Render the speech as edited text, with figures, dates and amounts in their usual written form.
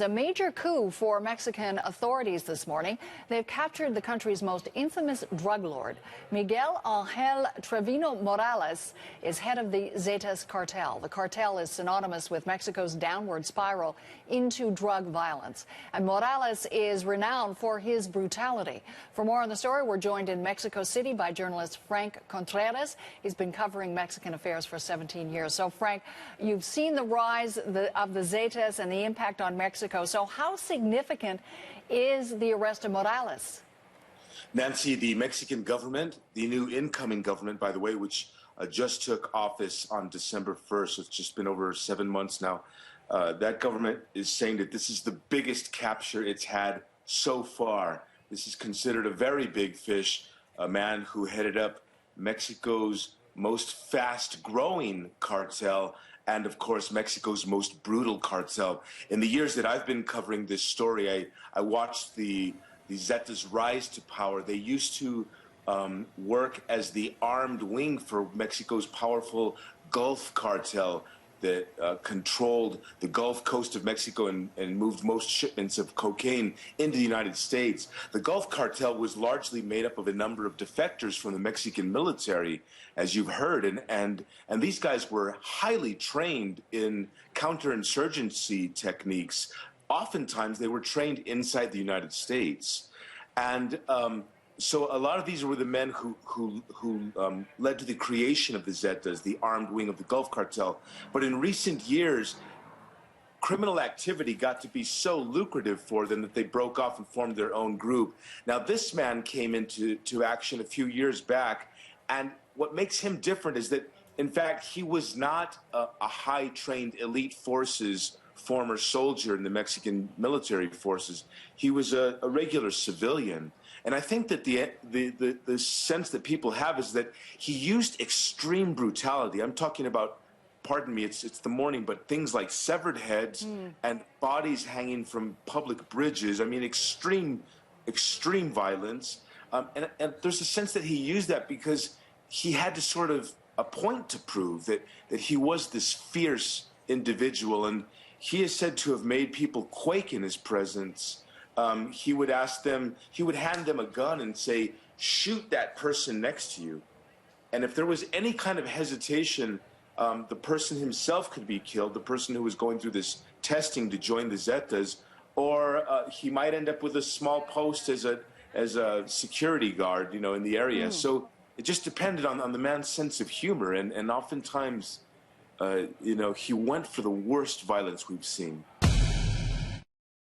A major coup for Mexican authorities this morning. They've captured the country's most infamous drug lord. Miguel Ángel Trevino Morales is head of the Zetas cartel. The cartel is synonymous with Mexico's downward spiral into drug violence. And Morales is renowned for his brutality. For more on the story, we're joined in Mexico City by journalist Frank Contreras. He's been covering Mexican affairs for 17 years. So, Frank, you've seen the rise of the Zetas and the impact on Mexico. So how significant is the arrest of Morales? Nancy, the Mexican government, the new incoming government, by the way, which just took office on December 1st, so it's just been over 7 months now, that government is saying that this is the biggest capture it's had so far. This is considered a very big fish, a man who headed up Mexico's most fast-growing cartel and, of course, Mexico's most brutal cartel. In the years that I've been covering this story, I watched the Zetas rise to power. They used to work as the armed wing for Mexico's powerful Gulf cartel that controlled the Gulf Coast of Mexico and moved most shipments of cocaine into the United States. The Gulf cartel was largely made up of a number of defectors from the Mexican military, as you've heard, and these guys were highly trained in counterinsurgency techniques. Oftentimes, they were trained inside the United States, and so a lot of these were the men who led to the creation of the Zetas, the armed wing of the Gulf cartel. But in recent years, criminal activity got to be so lucrative for them that they broke off and formed their own group. Now, this man came into action a few years back, and what makes him different is that, in fact, he was not a high-trained elite forces former soldier in the Mexican military forces. He was a regular civilian. And I think that the sense that people have is that he used extreme brutality. I'm talking about, pardon me, it's the morning, but things like severed heads and bodies hanging from public bridges. I mean, extreme violence. And there's a sense that he used that because he had to sort of a point to prove that he was this fierce individual. And he is said to have made people quake in his presence. He would hand them a gun and say, shoot that person next to you. And if there was any kind of hesitation, the person himself could be killed, the person who was going through this testing to join the Zetas, or he might end up with a small post as a security guard, in the area. So it just depended on the man's sense of humor, and oftentimes, he went for the worst violence we've seen.